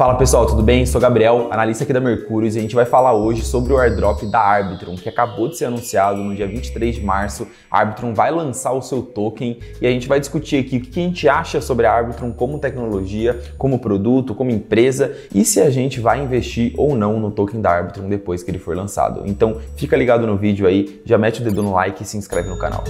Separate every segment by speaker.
Speaker 1: Fala pessoal, tudo bem? Sou Gabriel, analista aqui da Mercúrios, e a gente vai falar hoje sobre o airdrop da Arbitrum, que acabou de ser anunciado no dia 23 de março. A Arbitrum vai lançar o seu token e a gente vai discutir aqui o que a gente acha sobre a Arbitrum como tecnologia, como produto, como empresa e se a gente vai investir ou não no token da Arbitrum depois que ele for lançado. Então fica ligado no vídeo aí, já mete o dedo no like e se inscreve no canal.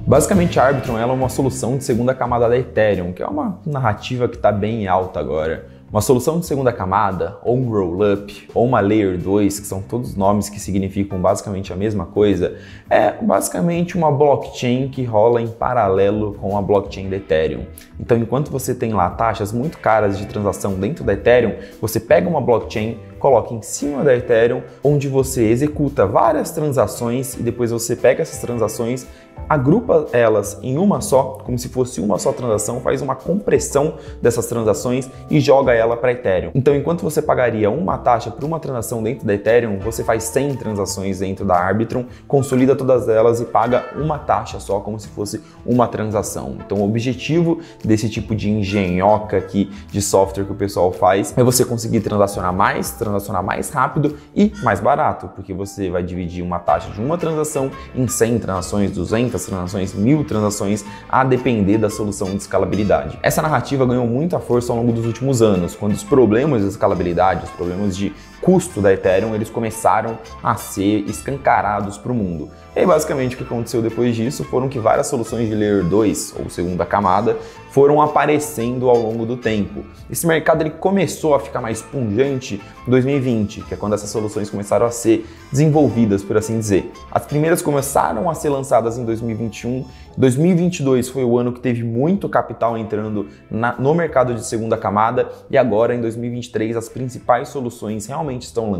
Speaker 1: Basicamente, a Arbitrum ela é uma solução de segunda camada da Ethereum, que é uma narrativa que está bem alta agora. Uma solução de segunda camada, ou um roll-up, ou uma Layer 2, que são todos nomes que significam basicamente a mesma coisa, é basicamente uma blockchain que rola em paralelo com a blockchain da Ethereum. Então, enquanto você tem lá taxas muito caras de transação dentro da Ethereum, você pega uma blockchain, coloca em cima da Ethereum, onde você executa várias transações e depois você pega essas transações, agrupa elas em uma só, como se fosse uma só transação, faz uma compressão dessas transações e joga ela para Ethereum. Então, enquanto você pagaria uma taxa por uma transação dentro da Ethereum, você faz 100 transações dentro da Arbitrum, consolida todas elas e paga uma taxa só, como se fosse uma transação. Então, o objetivo desse tipo de engenhoca aqui de software que o pessoal faz é você conseguir transacionar mais rápido e mais barato, porque você vai dividir uma taxa de uma transação em 100 transações, 200 transações, 1000 transações, a depender da solução de escalabilidade. Essa narrativa ganhou muita força ao longo dos últimos anos, quando os problemas de escalabilidade, os problemas de custo da Ethereum, eles começaram a ser escancarados para o mundo. E aí, basicamente, o que aconteceu depois disso foram que várias soluções de Layer 2, ou segunda camada, foram aparecendo ao longo do tempo. Esse mercado ele começou a ficar mais pungente em 2020, que é quando essas soluções começaram a ser desenvolvidas, por assim dizer. As primeiras começaram a ser lançadas em 2021, 2022 foi o ano que teve muito capital entrando no mercado de segunda camada e agora em 2023 as principais soluções realmente estão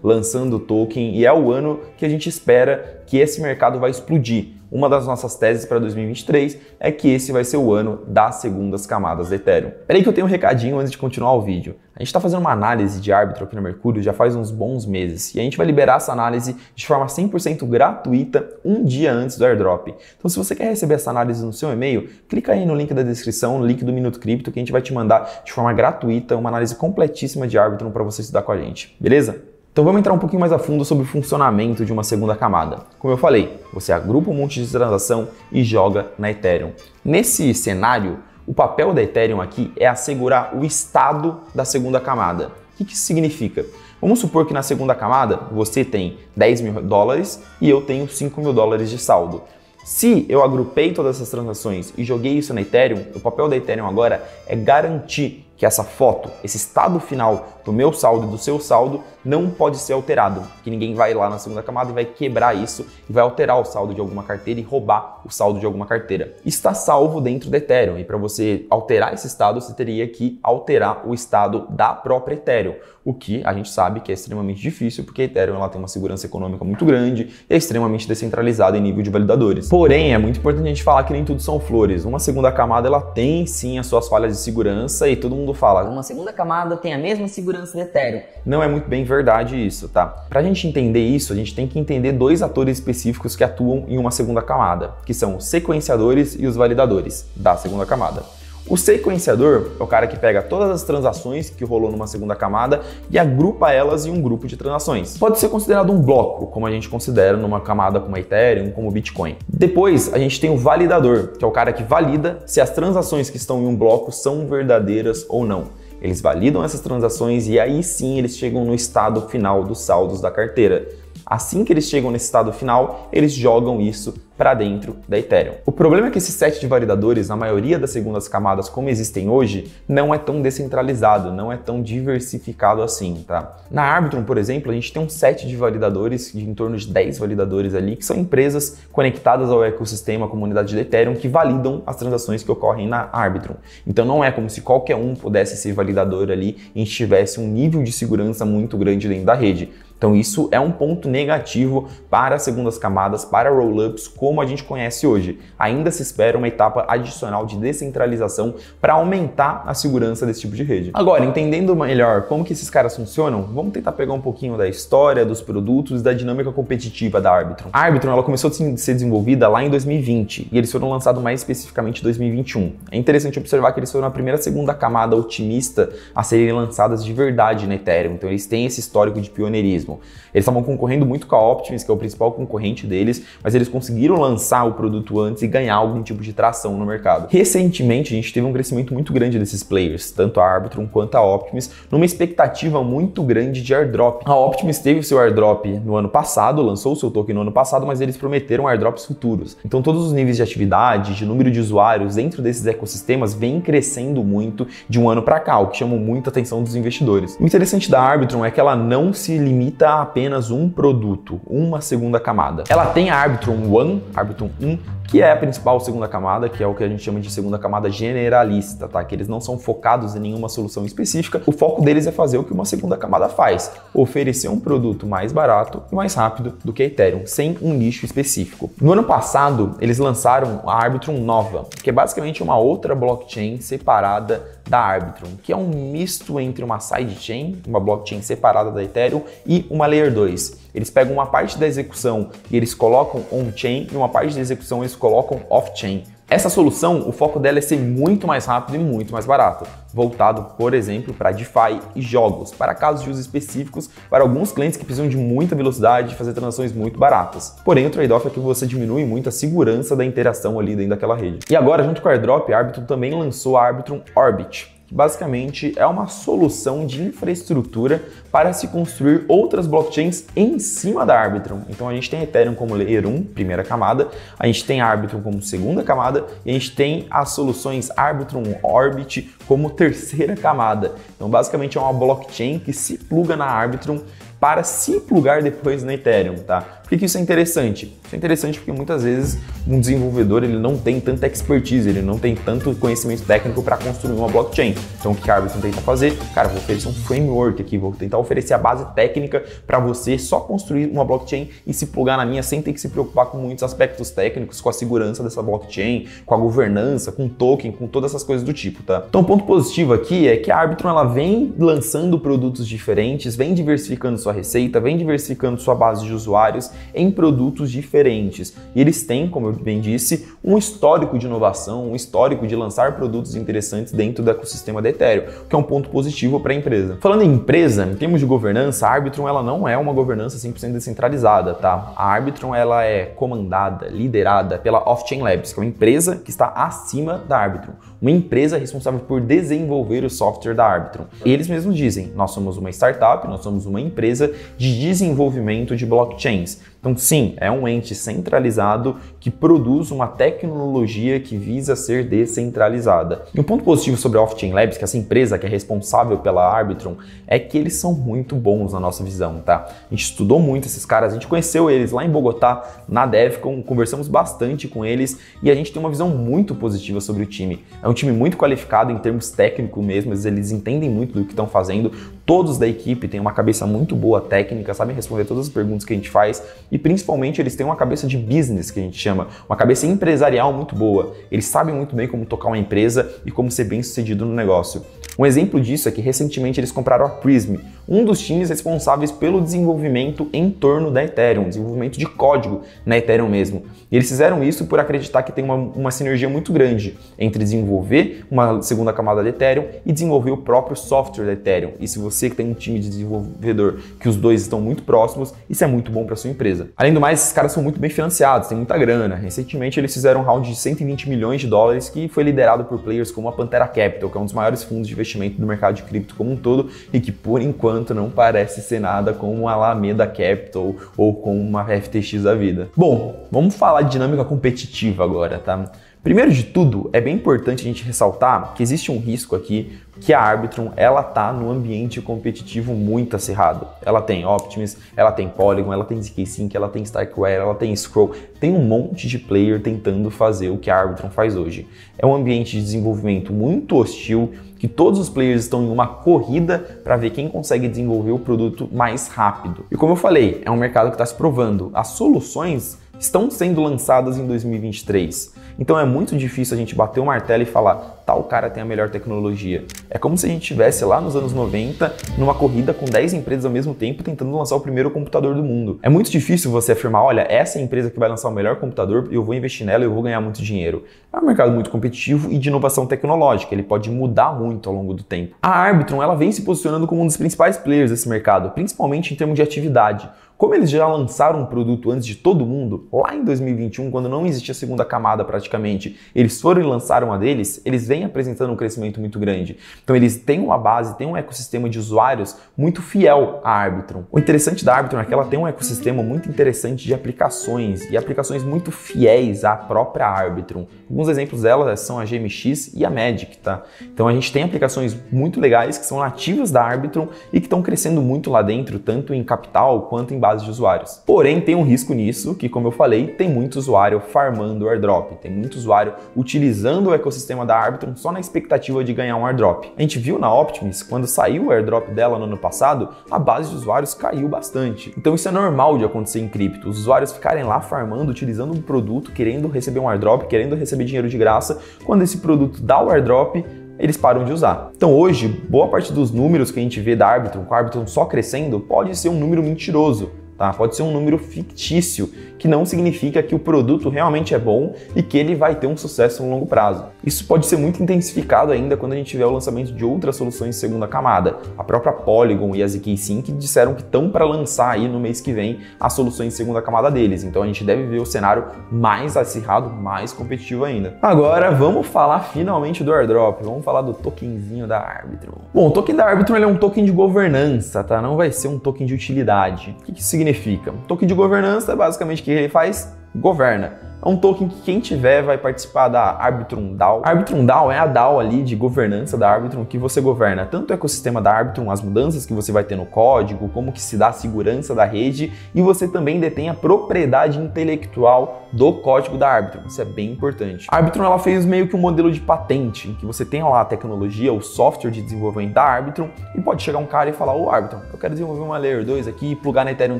Speaker 1: lançando token e é o ano que a gente espera que esse mercado vai explodir. Uma das nossas teses para 2023 é que esse vai ser o ano das segundas camadas da Ethereum. Peraí que eu tenho um recadinho antes de continuar o vídeo. A gente está fazendo uma análise de Arbitrum aqui na Mercúrio já faz uns bons meses e a gente vai liberar essa análise de forma 100% gratuita um dia antes do airdrop. Então, se você quer receber essa análise no seu e-mail, clica aí no link da descrição, no link do Minuto Cripto, que a gente vai te mandar de forma gratuita uma análise completíssima de Arbitrum para você estudar com a gente, beleza? Então vamos entrar um pouquinho mais a fundo sobre o funcionamento de uma segunda camada. Como eu falei, você agrupa um monte de transação e joga na Ethereum. Nesse cenário, o papel da Ethereum aqui é assegurar o estado da segunda camada. O que isso significa? Vamos supor que na segunda camada você tem 10 mil dólares e eu tenho 5 mil dólares de saldo. Se eu agrupei todas essas transações e joguei isso na Ethereum, o papel da Ethereum agora é garantir que essa foto, esse estado final do meu saldo e do seu saldo não pode ser alterado, que ninguém vai lá na segunda camada e vai quebrar isso e vai alterar o saldo de alguma carteira e roubar o saldo de alguma carteira. Está salvo dentro da Ethereum e para você alterar esse estado, você teria que alterar o estado da própria Ethereum, o que a gente sabe que é extremamente difícil porque a Ethereum ela tem uma segurança econômica muito grande e é extremamente descentralizada em nível de validadores. Porém, é muito importante a gente falar que nem tudo são flores. Uma segunda camada ela tem sim as suas falhas de segurança e todo mundo fala,
Speaker 2: uma segunda camada tem a mesma segurança do Ethereum.
Speaker 1: Não é muito bem verdade isso, tá? Pra gente entender isso, a gente tem que entender dois atores específicos que atuam em uma segunda camada, que são os sequenciadores e os validadores da segunda camada. O sequenciador é o cara que pega todas as transações que rolou numa segunda camada e agrupa elas em um grupo de transações. Pode ser considerado um bloco, como a gente considera numa camada como a Ethereum, como o Bitcoin. Depois, a gente tem o validador, que é o cara que valida se as transações que estão em um bloco são verdadeiras ou não. Eles validam essas transações e aí sim eles chegam no estado final dos saldos da carteira. Assim que eles chegam nesse estado final, eles jogam isso para dentro da Ethereum. O problema é que esse set de validadores, na maioria das segundas camadas como existem hoje, não é tão descentralizado, não é tão diversificado assim, tá? Na Arbitrum, por exemplo, a gente tem um set de validadores, de em torno de 10 validadores ali, que são empresas conectadas ao ecossistema, à comunidade de Ethereum, que validam as transações que ocorrem na Arbitrum. Então não é como se qualquer um pudesse ser validador ali e tivesse um nível de segurança muito grande dentro da rede. Então isso é um ponto negativo para as segundas camadas, para rollups como a gente conhece hoje. Ainda se espera uma etapa adicional de descentralização para aumentar a segurança desse tipo de rede. Agora, entendendo melhor como que esses caras funcionam, vamos tentar pegar um pouquinho da história, dos produtos e da dinâmica competitiva da Arbitrum. A Arbitrum ela começou a ser desenvolvida lá em 2020 e eles foram lançados mais especificamente em 2021. É interessante observar que eles foram a primeira segunda camada otimista a serem lançadas de verdade na Ethereum, então eles têm esse histórico de pioneirismo. Eles estavam concorrendo muito com a Optimus, que é o principal concorrente deles, mas eles conseguiram lançar o produto antes e ganhar algum tipo de tração no mercado. Recentemente, a gente teve um crescimento muito grande desses players, tanto a Arbitrum quanto a Optimus, numa expectativa muito grande de airdrop. A Optimus teve o seu airdrop no ano passado, lançou o seu token no ano passado, mas eles prometeram airdrops futuros. Então todos os níveis de atividade, de número de usuários dentro desses ecossistemas vem crescendo muito de um ano para cá, o que chamou muita atenção dos investidores. O interessante da Arbitrum é que ela não se limita a apenas um produto, uma segunda camada. Ela tem a Arbitrum One, Arbitrum 1, que é a principal segunda camada, que é o que a gente chama de segunda camada generalista, tá? Que eles não são focados em nenhuma solução específica. O foco deles é fazer o que uma segunda camada faz, oferecer um produto mais barato e mais rápido do que a Ethereum, sem um nicho específico. No ano passado, eles lançaram a Arbitrum Nova, que é basicamente uma outra blockchain separada da Arbitrum, que é um misto entre uma sidechain, uma blockchain separada da Ethereum, e uma Layer 2. Eles pegam uma parte da execução e eles colocam on-chain e uma parte da execução eles colocam off-chain. Essa solução, o foco dela é ser muito mais rápido e muito mais barato, voltado, por exemplo, para DeFi e jogos, para casos de uso específicos, para alguns clientes que precisam de muita velocidade e fazer transações muito baratas. Porém, o trade-off é que você diminui muito a segurança da interação ali dentro daquela rede. E agora, junto com a Airdrop, a Arbitrum também lançou a Arbitrum Orbit, que basicamente é uma solução de infraestrutura para se construir outras blockchains em cima da Arbitrum. Então a gente tem a Ethereum como Layer 1, primeira camada, a gente tem a Arbitrum como segunda camada e a gente tem as soluções Arbitrum Orbit como terceira camada. Então basicamente é uma blockchain que se pluga na Arbitrum para se plugar depois na Ethereum, tá? Por que isso é interessante? Isso é interessante porque muitas vezes um desenvolvedor ele não tem tanta expertise, ele não tem tanto conhecimento técnico para construir uma blockchain. Então o que a Arbitrum tenta fazer? Cara, vou oferecer um framework aqui, vou tentar oferecer a base técnica para você só construir uma blockchain e se plugar na minha sem ter que se preocupar com muitos aspectos técnicos, com a segurança dessa blockchain, com a governança, com token, com todas essas coisas do tipo, tá? Então o ponto positivo aqui é que a Arbitrum ela vem lançando produtos diferentes, vem diversificando sua receita, vem diversificando sua base de usuários em produtos diferentes. E eles têm, como eu bem disse, um histórico de inovação, um histórico de lançar produtos interessantes dentro do ecossistema da Ethereum, que é um ponto positivo para a empresa. Falando em empresa, em termos de governança, a Arbitrum ela não é uma governança 100% descentralizada, tá? A Arbitrum ela é comandada, liderada pela Off-Chain Labs, que é uma empresa que está acima da Arbitrum, uma empresa responsável por desenvolver o software da Arbitrum. E eles mesmos dizem, nós somos uma startup, nós somos uma empresa de desenvolvimento de blockchains. Então sim, é um ente centralizado que produz uma tecnologia que visa ser descentralizada. E um ponto positivo sobre a Off-Chain Labs, que essa empresa que é responsável pela Arbitrum, é que eles são muito bons na nossa visão, tá? A gente estudou muito esses caras, a gente conheceu eles lá em Bogotá, na DevCon, conversamos bastante com eles e a gente tem uma visão muito positiva sobre o time. É um time muito qualificado em termos técnicos mesmo, eles entendem muito do que estão fazendo, todos da equipe têm uma cabeça muito boa técnica, sabem responder todas as perguntas que a gente faz e principalmente eles têm uma cabeça de business, que a gente chama, uma cabeça empresarial muito boa. Eles sabem muito bem como tocar uma empresa e como ser bem sucedido no negócio. Um exemplo disso é que recentemente eles compraram a Prism, um dos times responsáveis pelo desenvolvimento em torno da Ethereum, desenvolvimento de código na Ethereum mesmo. E eles fizeram isso por acreditar que tem uma sinergia muito grande entre desenvolver uma segunda camada da Ethereum e desenvolver o próprio software da Ethereum. E se você tem um time de desenvolvedor que os dois estão muito próximos, isso é muito bom para sua empresa. Além do mais, esses caras são muito bem financiados, têm muita grana. Recentemente eles fizeram um round de 120 milhões de dólares que foi liderado por players como a Pantera Capital, que é um dos maiores fundos de investimento do mercado de cripto como um todo e que por enquanto não parece ser nada como uma Alameda Capital ou com uma FTX da vida. Bom, vamos falar de dinâmica competitiva agora, tá? Primeiro de tudo, é bem importante a gente ressaltar que existe um risco aqui que a Arbitrum, ela tá no ambiente competitivo muito acirrado. Ela tem Optimus, ela tem Polygon, ela tem zk-Sync, ela tem Starkware, ela tem Scroll, tem um monte de player tentando fazer o que a Arbitrum faz hoje. É um ambiente de desenvolvimento muito hostil, que todos os players estão em uma corrida para ver quem consegue desenvolver o produto mais rápido. E como eu falei, é um mercado que está se provando. As soluções estão sendo lançadas em 2023. Então é muito difícil a gente bater o martelo e falar, tal cara tem a melhor tecnologia. É como se a gente estivesse lá nos anos 90, numa corrida com 10 empresas ao mesmo tempo tentando lançar o primeiro computador do mundo. É muito difícil você afirmar, olha, essa é a empresa que vai lançar o melhor computador, eu vou investir nela e eu vou ganhar muito dinheiro. É um mercado muito competitivo e de inovação tecnológica, ele pode mudar muito ao longo do tempo. A Arbitrum, ela vem se posicionando como um dos principais players desse mercado, principalmente em termos de atividade. Como eles já lançaram um produto antes de todo mundo, lá em 2021, quando não existia a segunda camada praticamente, eles foram e lançaram a deles, eles vêm apresentando um crescimento muito grande. Então eles têm uma base, têm um ecossistema de usuários muito fiel à Arbitrum. O interessante da Arbitrum é que ela tem um ecossistema muito interessante de aplicações, e aplicações muito fiéis à própria Arbitrum. Alguns exemplos delas são a GMX e a Magic, tá? Então a gente tem aplicações muito legais que são nativas da Arbitrum e que estão crescendo muito lá dentro, tanto em capital quanto em base de usuários. Porém, tem um risco nisso, que como eu falei, tem muito usuário farmando o airdrop, tem muito usuário utilizando o ecossistema da Arbitrum só na expectativa de ganhar um airdrop. A gente viu na Optimus, quando saiu o airdrop dela no ano passado, a base de usuários caiu bastante. Então isso é normal de acontecer em cripto, os usuários ficarem lá farmando, utilizando um produto, querendo receber um airdrop, querendo receber dinheiro de graça, quando esse produto dá o airdrop, eles param de usar. Então hoje, boa parte dos números que a gente vê da Arbitrum, com a Arbitrum só crescendo, pode ser um número mentiroso, tá? Pode ser um número fictício, que não significa que o produto realmente é bom e que ele vai ter um sucesso no longo prazo. Isso pode ser muito intensificado ainda quando a gente tiver o lançamento de outras soluções de segunda camada. A própria Polygon e a zk-Sync disseram que estão para lançar aí no mês que vem as soluções de segunda camada deles. Então a gente deve ver o cenário mais acirrado, mais competitivo ainda. Agora vamos falar finalmente do airdrop. Vamos falar do tokenzinho da Arbitrum. Bom, o token da Arbitrum ele é um token de governança, tá? Não vai ser um token de utilidade. O que isso significa? Token de governança é basicamente o que ele faz? Governa. É um token que quem tiver vai participar da Arbitrum DAO. A Arbitrum DAO é a DAO ali de governança da Arbitrum que você governa tanto o ecossistema da Arbitrum, as mudanças que você vai ter no código, como que se dá a segurança da rede, e você também detém a propriedade intelectual do código da Arbitrum. Isso é bem importante. A Arbitrum ela fez meio que um modelo de patente, em que você tem lá a tecnologia, o software de desenvolvimento da Arbitrum, e pode chegar um cara e falar, ô Arbitrum, eu quero desenvolver uma Layer 2 aqui e plugar na Ethereum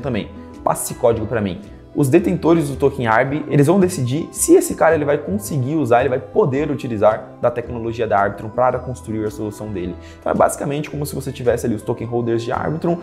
Speaker 1: também. Passe esse código para mim. Os detentores do token ARB, eles vão decidir se esse cara ele vai conseguir usar, ele vai poder utilizar da tecnologia da Arbitrum para construir a solução dele. Então é basicamente como se você tivesse ali os token holders de Arbitrum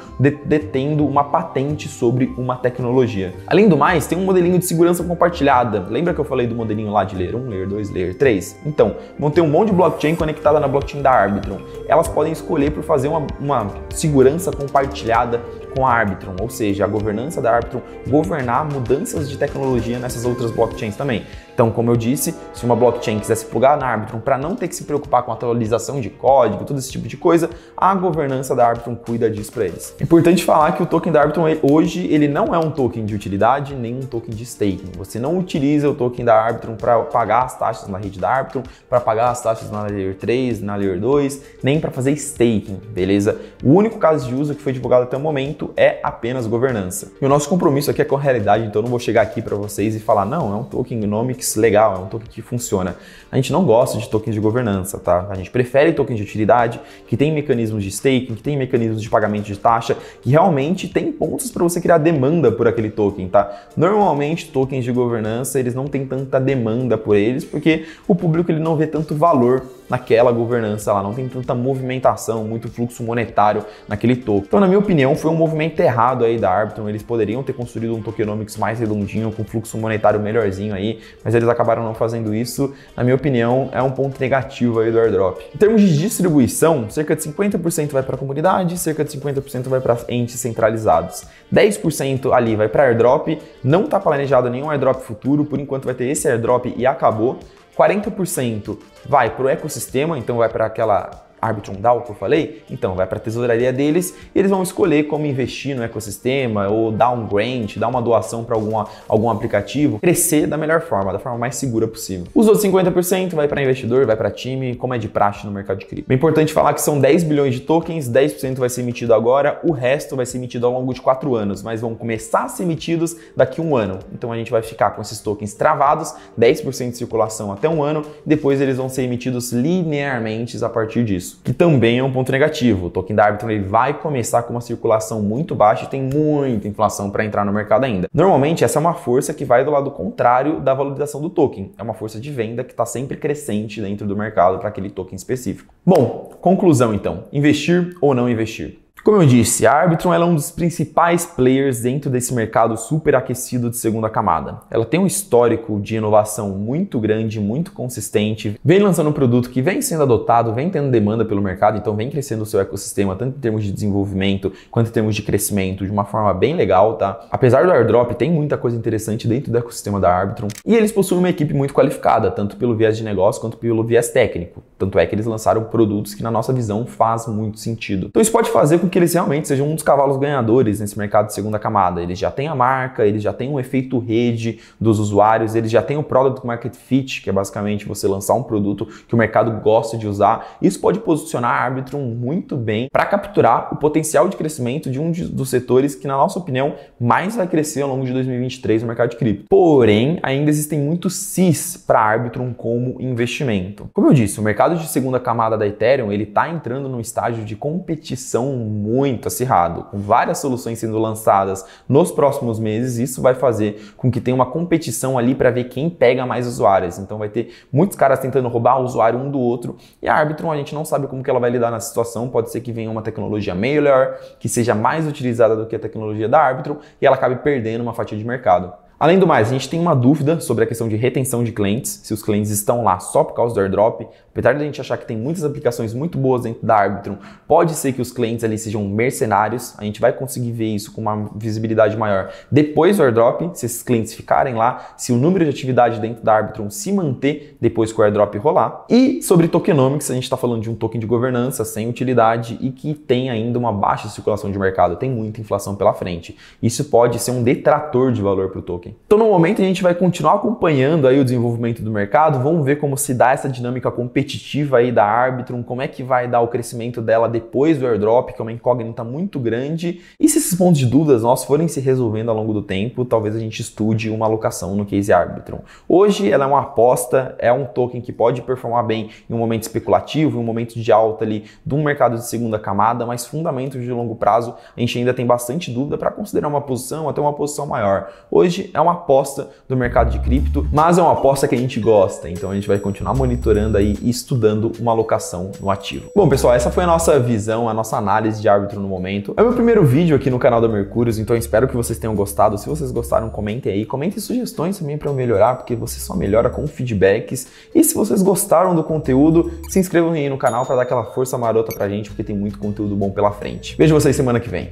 Speaker 1: detendo uma patente sobre uma tecnologia. Além do mais, tem um modelinho de segurança compartilhada. Lembra que eu falei do modelinho lá de Layer 1, Layer 2, Layer 3? Então, vão ter um monte de blockchain conectada na blockchain da Arbitrum. Elas podem escolher por fazer uma segurança compartilhada com a Arbitrum, ou seja, a governança da Arbitrum governar mudanças de tecnologia nessas outras blockchains também. Então, como eu disse, se uma blockchain quisesse plugar na Arbitrum para não ter que se preocupar com atualização de código, todo esse tipo de coisa, a governança da Arbitrum cuida disso para eles. É importante falar que o token da Arbitrum hoje ele não é um token de utilidade nem um token de staking. Você não utiliza o token da Arbitrum para pagar as taxas na rede da Arbitrum, para pagar as taxas na Layer 3, na Layer 2, nem para fazer staking, beleza? O único caso de uso que foi divulgado até o momento é apenas governança. E o nosso compromisso aqui é com a realidade, então eu não vou chegar aqui para vocês e falar, não, é um token Nomics legal, é um token que funciona. A gente não gosta de tokens de governança, tá? A gente prefere tokens de utilidade, que tem mecanismos de staking, que tem mecanismos de pagamento de taxa, que realmente tem pontos para você criar demanda por aquele token, tá? Normalmente, tokens de governança, eles não têm tanta demanda por eles, porque o público ele não vê tanto valor naquela governança lá, não tem tanta movimentação, muito fluxo monetário naquele token. Então, na minha opinião, foi um movimento errado aí da Arbitrum, eles poderiam ter construído um tokenomics mais redondinho, com fluxo monetário melhorzinho aí, mas eles acabaram não fazendo isso. Na minha opinião, é um ponto negativo aí do airdrop. Em termos de distribuição, cerca de 50% vai para a comunidade, cerca de 50% vai para entes centralizados. 10% ali vai para airdrop, não está planejado nenhum airdrop futuro, por enquanto vai ter esse airdrop e acabou. 40% vai para o ecossistema, então vai para aquela Arbitrum DAO que eu falei, então vai para a tesouraria deles e eles vão escolher como investir no ecossistema ou dar um grant, dar uma doação para algum aplicativo, crescer da melhor forma, da forma mais segura possível. Os outros 50% vai para investidor, vai para time, como é de praxe no mercado de cripto. É importante falar que são 10 bilhões de tokens, 10% vai ser emitido agora, o resto vai ser emitido ao longo de 4 anos, mas vão começar a ser emitidos daqui a 1 ano. Então a gente vai ficar com esses tokens travados, 10% de circulação até 1 ano, depois eles vão ser emitidos linearmente a partir disso, que também é um ponto negativo. O token da Arbitrum ele vai começar com uma circulação muito baixa e tem muita inflação para entrar no mercado ainda. Normalmente essa é uma força que vai do lado contrário da valorização do token, é uma força de venda que está sempre crescente dentro do mercado para aquele token específico. Bom, conclusão então, investir ou não investir? Como eu disse, a Arbitrum ela é um dos principais players dentro desse mercado super aquecido de segunda camada. Ela tem um histórico de inovação muito grande, muito consistente, vem lançando um produto que vem sendo adotado, vem tendo demanda pelo mercado, então vem crescendo o seu ecossistema, tanto em termos de desenvolvimento, quanto em termos de crescimento, de uma forma bem legal, tá? Apesar do airdrop, tem muita coisa interessante dentro do ecossistema da Arbitrum, e eles possuem uma equipe muito qualificada, tanto pelo viés de negócio, quanto pelo viés técnico. Tanto é que eles lançaram produtos que, na nossa visão, faz muito sentido. Então isso pode fazer com que eles realmente sejam um dos cavalos ganhadores nesse mercado de segunda camada. Eles já têm a marca, eles já têm um efeito rede dos usuários, eles já têm o Product Market Fit, que é basicamente você lançar um produto que o mercado gosta de usar. Isso pode posicionar a Arbitrum muito bem para capturar o potencial de crescimento de um dos setores que, na nossa opinião, mais vai crescer ao longo de 2023 no mercado de cripto. Porém, ainda existem muitos sis para a Arbitrum como investimento. Como eu disse, o mercado de segunda camada da Ethereum ele está entrando num estágio de competição muito acirrado, com várias soluções sendo lançadas nos próximos meses. Isso vai fazer com que tenha uma competição ali para ver quem pega mais usuários. Então vai ter muitos caras tentando roubar o usuário um do outro, e a Arbitrum a gente não sabe como que ela vai lidar na situação. Pode ser que venha uma tecnologia melhor, que seja mais utilizada do que a tecnologia da Arbitrum, e ela acabe perdendo uma fatia de mercado. Além do mais, a gente tem uma dúvida sobre a questão de retenção de clientes, se os clientes estão lá só por causa do airdrop. Apesar de a gente achar que tem muitas aplicações muito boas dentro da Arbitrum, pode ser que os clientes ali sejam mercenários. A gente vai conseguir ver isso com uma visibilidade maior depois do airdrop, se esses clientes ficarem lá, se o número de atividade dentro da Arbitrum se manter depois que o airdrop rolar. E sobre tokenomics, a gente está falando de um token de governança sem utilidade e que tem ainda uma baixa circulação de mercado, tem muita inflação pela frente. Isso pode ser um detrator de valor para o token. Então, no momento, a gente vai continuar acompanhando aí o desenvolvimento do mercado, vamos ver como se dá essa dinâmica competitiva aí da Arbitrum, como é que vai dar o crescimento dela depois do airdrop, que é uma incógnita muito grande. E se esses pontos de dúvidas nossos forem se resolvendo ao longo do tempo, talvez a gente estude uma alocação no case Arbitrum. Hoje, ela é uma aposta, é um token que pode performar bem em um momento especulativo, em um momento de alta ali de um mercado de segunda camada, mas fundamentos de longo prazo, a gente ainda tem bastante dúvida para considerar uma posição, até uma posição maior. Hoje, é uma aposta do mercado de cripto, mas é uma aposta que a gente gosta, então a gente vai continuar monitorando aí e estudando uma alocação no ativo. Bom, pessoal, essa foi a nossa visão, a nossa análise de Arbitrum no momento. É o meu primeiro vídeo aqui no canal da Mercúrios, então espero que vocês tenham gostado. Se vocês gostaram, comentem aí, comentem sugestões também para eu melhorar, porque você só melhora com feedbacks. E se vocês gostaram do conteúdo, se inscrevam aí no canal para dar aquela força marota pra gente, porque tem muito conteúdo bom pela frente. Vejo vocês semana que vem.